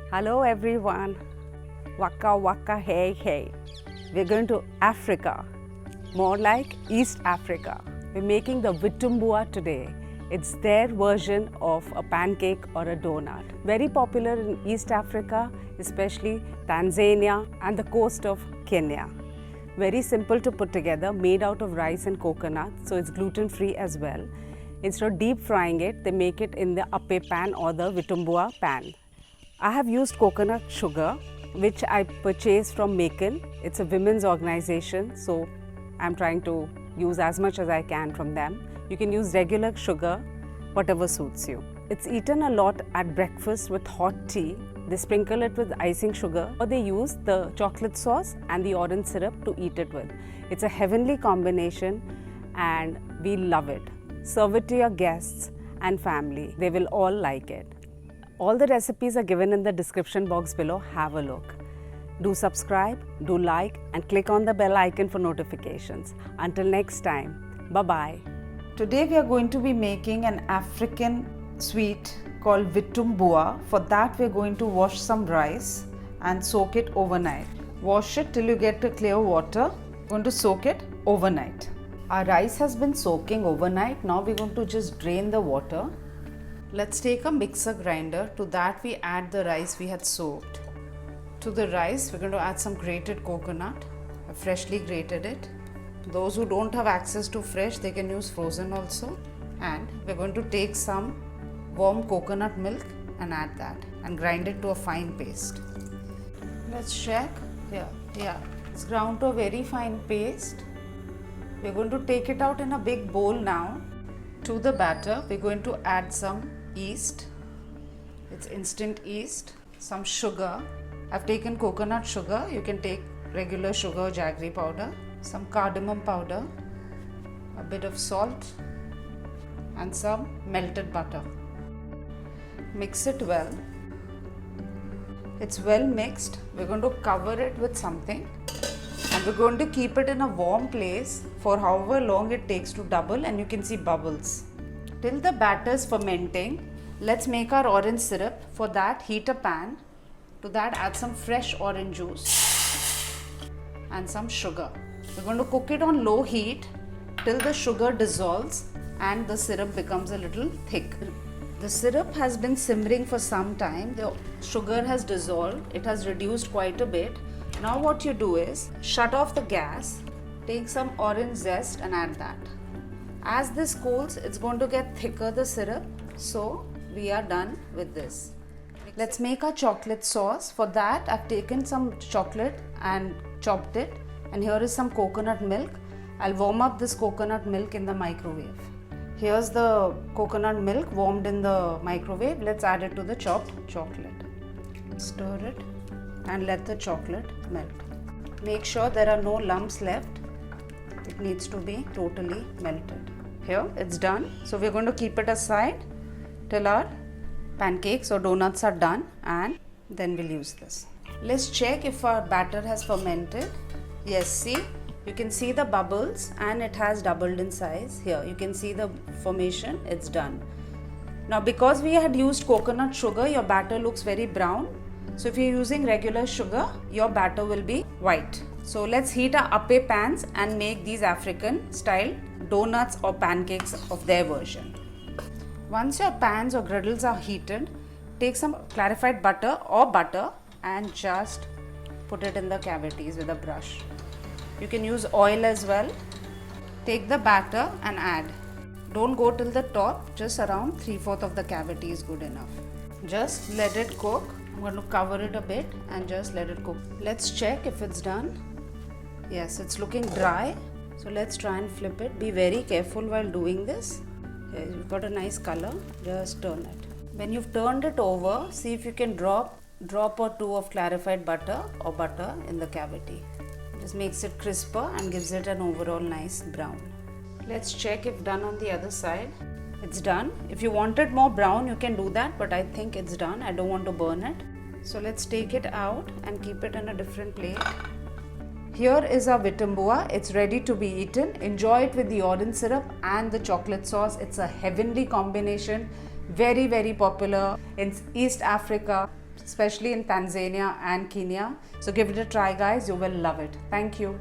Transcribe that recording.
Hello everyone. Waka waka hey hey. We're going to Africa, more like East Africa. We're making the vitumbua today. It's their version of a pancake or a donut. Very popular in East Africa, especially Tanzania and the coast of Kenya. Very simple to put together, made out of rice and coconut, so it's gluten-free as well. Instead of deep frying it, they make it in the appe pan or the vitumbua pan. I have used coconut sugar, which I purchased from Macon. It's a women's organization, so I'm trying to use as much as I can from them. You can use regular sugar, whatever suits you. It's eaten a lot at breakfast with hot tea. They sprinkle it with icing sugar, or they use the chocolate sauce and the orange syrup to eat it with. It's a heavenly combination and we love it. Serve it to your guests and family. They will all like it. All the recipes are given in the description box below. Have a look. Do subscribe, do like, and click on the bell icon for notifications. Until next time, bye-bye. Today we are going to be making an African sweet called vitumbua. For that we are going to wash some rice and soak it overnight. Wash it till you get a clear water. We're going to soak it overnight. Our rice has been soaking overnight. Now we're going to just drain the water. Let's take a mixer grinder. To that we add the rice we had soaked. To the rice we're going to add some grated coconut. I freshly grated it. Those who don't have access to fresh, they can use frozen also. And we're going to take some warm coconut milk and add that and grind it to a fine paste. Let's check. Yeah, it's ground to a very fine paste. We're going to take it out in a big bowl now. To the batter, we're going to add some yeast. It's instant yeast. Some sugar. I've taken coconut sugar. You can take regular sugar or jaggery powder. Some cardamom powder. A bit of salt. And some melted butter. Mix it well. It's well mixed. We're going to cover it with something. And we're going to keep it in a warm place for however long it takes to double, and you can see bubbles. Till the batter is fermenting, let's make our orange syrup. For that, heat a pan. To that, add some fresh orange juice and some sugar. We're going to cook it on low heat till the sugar dissolves and the syrup becomes a little thick. The syrup has been simmering for some time. The sugar has dissolved. It has reduced quite a bit. Now what you do is shut off the gas, take some orange zest and add that. As this cools, it's going to get thicker, the syrup. So we are done with this. Let's make our chocolate sauce. For that, I've taken some chocolate and chopped it. And here is some coconut milk. I'll warm up this coconut milk in the microwave. Here's the coconut milk warmed in the microwave. Let's add it to the chopped chocolate. Stir it and let the chocolate melt. Make sure there are no lumps left. It needs to be totally melted. Here, it's done. So we're going to keep it aside till our pancakes or donuts are done, and then we'll use this. Let's check if our batter has fermented. Yes, see, you can see the bubbles and it has doubled in size. Here, you can see the formation. It's done. Now, because we had used coconut sugar, your batter looks very brown. So if you're using regular sugar, your batter will be white. So let's heat our appe pans and make these African style donuts or pancakes of their version. Once your pans or griddles are heated, take some clarified butter or butter and just put it in the cavities with a brush. You can use oil as well. Take the batter and add. Don't go till the top, just around 3/4 of the cavity is good enough. Just let it cook. I'm going to cover it a bit and just let it cook. Let's check if it's done. Yes, it's looking dry. So let's try and flip it. Be very careful while doing this. Here, you've got a nice color. Just turn it. When you've turned it over, see if you can drop or two of clarified butter or butter in the cavity. This makes it crisper and gives it an overall nice brown. Let's check if done on the other side. It's done. If you want it more brown, you can do that, but I think it's done. I don't want to burn it. So let's take it out and keep it in a different plate. Here is our vitumbua. It's ready to be eaten. Enjoy it with the orange syrup and the chocolate sauce. It's a heavenly combination. Very, very popular in East Africa. especially in Tanzania and Kenya. So give it a try, guys. You will love it. Thank you.